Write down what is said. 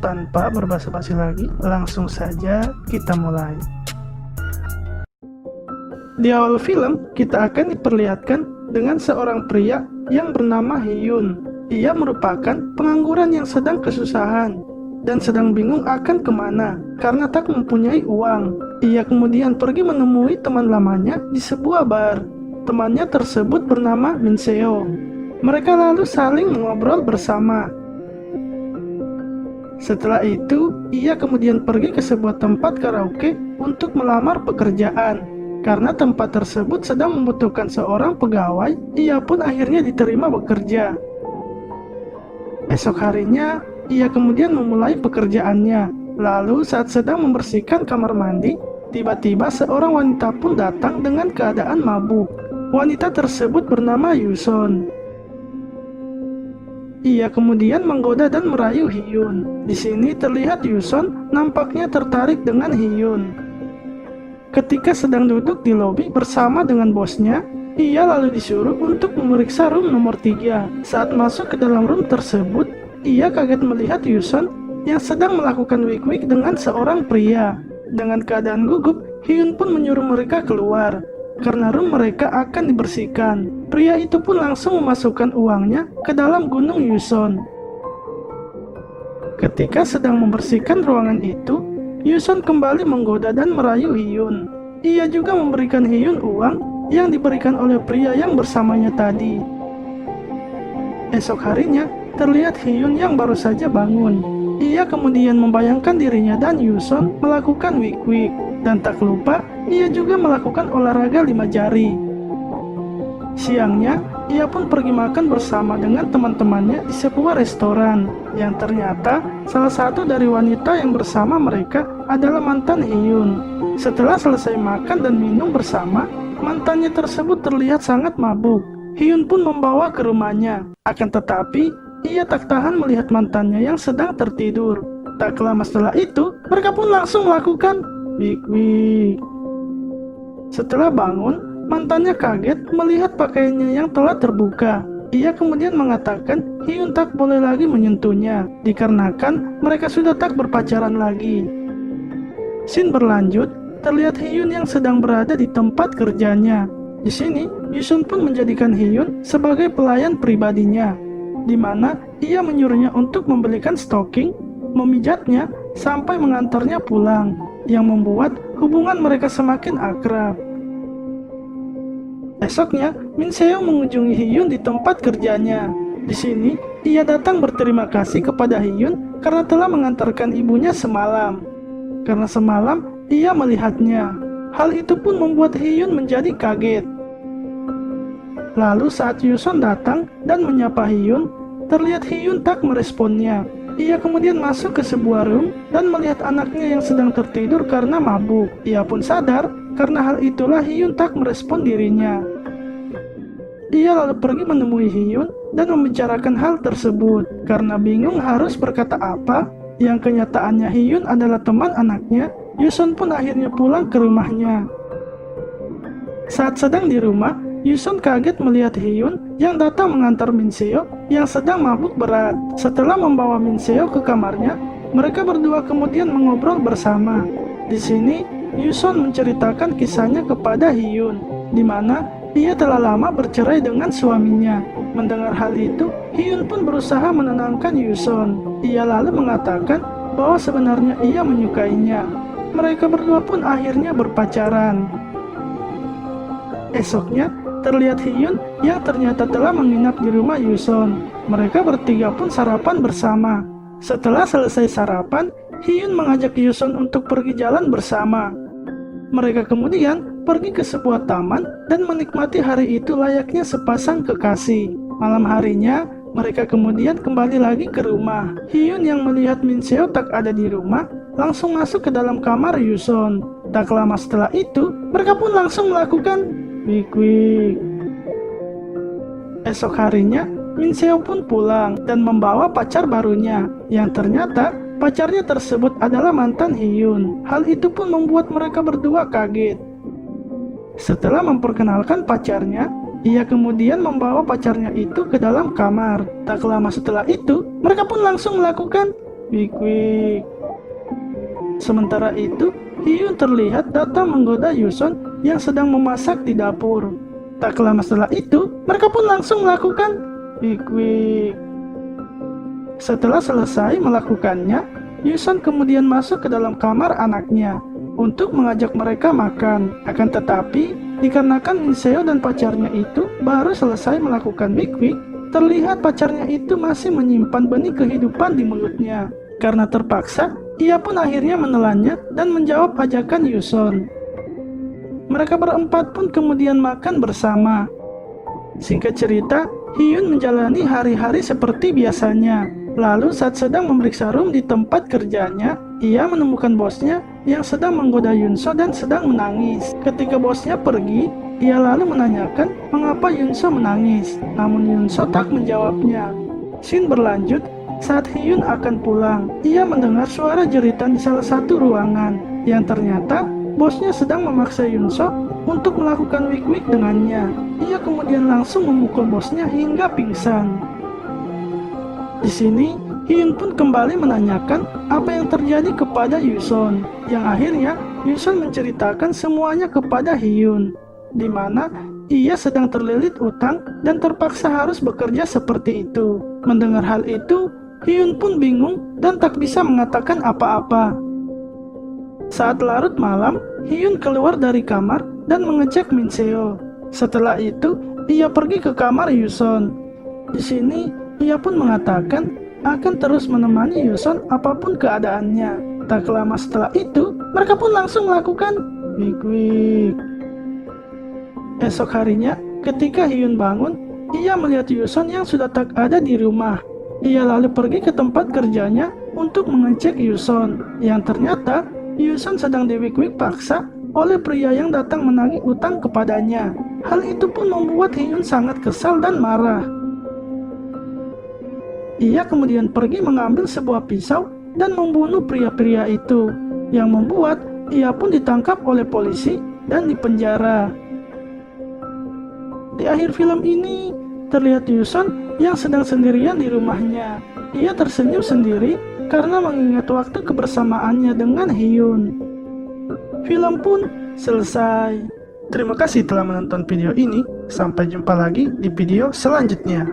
tanpa berbasa-basi lagi, langsung saja kita mulai. Di awal film, kita akan diperlihatkan dengan seorang pria yang bernama Hyun. Ia merupakan pengangguran yang sedang kesusahan dan sedang bingung akan kemana karena tak mempunyai uang. Ia kemudian pergi menemui teman lamanya di sebuah bar. Temannya tersebut bernama Min Seo. Mereka lalu saling mengobrol bersama. Setelah itu, ia kemudian pergi ke sebuah tempat karaoke untuk melamar pekerjaan. Karena tempat tersebut sedang membutuhkan seorang pegawai, ia pun akhirnya diterima bekerja. Esok harinya, ia kemudian memulai pekerjaannya. Lalu saat sedang membersihkan kamar mandi, tiba-tiba seorang wanita pun datang dengan keadaan mabuk. Wanita tersebut bernama Yuson. Ia kemudian menggoda dan merayu Hyun. Di sini terlihat Yuson nampaknya tertarik dengan Hyun. Ketika sedang duduk di lobi bersama dengan bosnya, ia lalu disuruh untuk memeriksa room nomor 3. Saat masuk ke dalam room tersebut, ia kaget melihat Yuson yang sedang melakukan wik-wik dengan seorang pria. Dengan keadaan gugup, Hyun pun menyuruh mereka keluar, karena room mereka akan dibersihkan. Pria itu pun langsung memasukkan uangnya ke dalam gunung Yuson. Ketika sedang membersihkan ruangan itu, Yuson kembali menggoda dan merayu Hyun. Ia juga memberikan Hyun uang yang diberikan oleh pria yang bersamanya tadi. Esok harinya, terlihat Hyun yang baru saja bangun. Ia kemudian membayangkan dirinya dan Yuson melakukan wik-wik. Dan tak lupa, ia juga melakukan olahraga 5 jari. Siangnya, ia pun pergi makan bersama dengan teman-temannya di sebuah restoran. Yang ternyata, salah satu dari wanita yang bersama mereka adalah mantan Hyun. Setelah selesai makan dan minum bersama, mantannya tersebut terlihat sangat mabuk. Hyun pun membawa ke rumahnya. Akan tetapi, ia tak tahan melihat mantannya yang sedang tertidur. Tak lama setelah itu, mereka pun langsung melakukan wik-wik. Setelah bangun, mantannya kaget melihat pakaiannya yang telah terbuka. Ia kemudian mengatakan Hyun tak boleh lagi menyentuhnya, dikarenakan mereka sudah tak berpacaran lagi. Scene berlanjut, terlihat Hyun yang sedang berada di tempat kerjanya. Di sini, Yuson pun menjadikan Hyun sebagai pelayan pribadinya, di mana ia menyuruhnya untuk membelikan stocking, memijatnya, sampai mengantarnya pulang, yang membuat hubungan mereka semakin akrab. Esoknya, Min Seo mengunjungi Hyun di tempat kerjanya. Di sini, ia datang berterima kasih kepada Hyun karena telah mengantarkan ibunya semalam. Karena semalam, ia melihatnya. Hal itu pun membuat Hyun menjadi kaget. Lalu saat Yuson datang dan menyapa Hyun, terlihat Hyun tak meresponnya. Ia kemudian masuk ke sebuah room dan melihat anaknya yang sedang tertidur karena mabuk. Ia pun sadar karena hal itulah Hyun tak merespon dirinya. Ia lalu pergi menemui Hyun dan membicarakan hal tersebut. Karena bingung harus berkata apa, yang kenyataannya Hyun adalah teman anaknya, Yuson pun akhirnya pulang ke rumahnya. Saat sedang di rumah, Yuson kaget melihat Hyun yang datang mengantar Min Seo yang sedang mabuk berat. Setelah membawa Min Seo ke kamarnya, mereka berdua kemudian mengobrol bersama. Di sini, Yuson menceritakan kisahnya kepada Hyun, di mana ia telah lama bercerai dengan suaminya. Mendengar hal itu, Hyun pun berusaha menenangkan Yuson. Ia lalu mengatakan bahwa sebenarnya ia menyukainya. Mereka berdua pun akhirnya berpacaran. Esoknya, terlihat Hyun yang ternyata telah menginap di rumah Yuson. Mereka bertiga pun sarapan bersama. Setelah selesai sarapan, Hyun mengajak Yuson untuk pergi jalan bersama. Mereka kemudian pergi ke sebuah taman dan menikmati hari itu layaknya sepasang kekasih. Malam harinya, mereka kemudian kembali lagi ke rumah. Hyun yang melihat Min Seo tak ada di rumah, langsung masuk ke dalam kamar Yuson. Tak lama setelah itu, mereka pun langsung melakukan wik-wik. Esok harinya, Min Seo pun pulang dan membawa pacar barunya, yang ternyata pacarnya tersebut adalah mantan Hyun. Hal itu pun membuat mereka berdua kaget. Setelah memperkenalkan pacarnya, ia kemudian membawa pacarnya itu ke dalam kamar. Tak lama setelah itu, mereka pun langsung melakukan Wik. Sementara itu, Hyun terlihat datang menggoda Yuson yang sedang memasak di dapur. Tak lama setelah itu, mereka pun langsung melakukan Wik. Setelah selesai melakukannya, Yuson kemudian masuk ke dalam kamar anaknya untuk mengajak mereka makan. Akan tetapi, dikarenakan Min Seo dan pacarnya itu baru selesai melakukan Wik, terlihat pacarnya itu masih menyimpan benih kehidupan di mulutnya. Karena terpaksa, ia pun akhirnya menelannya dan menjawab ajakan Yuson. Mereka berempat pun kemudian makan bersama. Singkat cerita, Hyun menjalani hari-hari seperti biasanya. Lalu saat sedang memeriksa room di tempat kerjanya, ia menemukan bosnya yang sedang menggoda Yunso dan sedang menangis. Ketika bosnya pergi, ia lalu menanyakan mengapa Yunso menangis. Namun Yunso tak menjawabnya. Scene berlanjut. Saat Hyun akan pulang, ia mendengar suara jeritan di salah satu ruangan, yang ternyata bosnya sedang memaksa Yunso untuk melakukan Wik dengannya. Ia kemudian langsung memukul bosnya hingga pingsan. Di sini, Hyun pun kembali menanyakan apa yang terjadi kepada Yuson, yang akhirnya Yuson menceritakan semuanya kepada Hyun, di mana ia sedang terlilit utang dan terpaksa harus bekerja seperti itu. Mendengar hal itu, Hyun pun bingung dan tak bisa mengatakan apa-apa. Saat larut malam, Hyun keluar dari kamar dan mengecek Min Seo. Setelah itu, ia pergi ke kamar Yuson. Di sini, ia pun mengatakan akan terus menemani Yuson apapun keadaannya. Tak lama setelah itu, mereka pun langsung melakukan Wik. Esok harinya, ketika Hyun bangun, ia melihat Yuson yang sudah tak ada di rumah. Ia lalu pergi ke tempat kerjanya untuk mengecek Yuson, yang ternyata Yuson sedang di-Wik paksa oleh pria yang datang menagih utang kepadanya. Hal itu pun membuat Hyun sangat kesal dan marah. Ia kemudian pergi mengambil sebuah pisau dan membunuh pria-pria itu, yang membuat ia pun ditangkap oleh polisi dan dipenjara. Di akhir film ini, terlihat Yuson yang sedang sendirian di rumahnya. Ia tersenyum sendiri karena mengingat waktu kebersamaannya dengan Hyun. Film pun selesai. Terima kasih telah menonton video ini. Sampai jumpa lagi di video selanjutnya.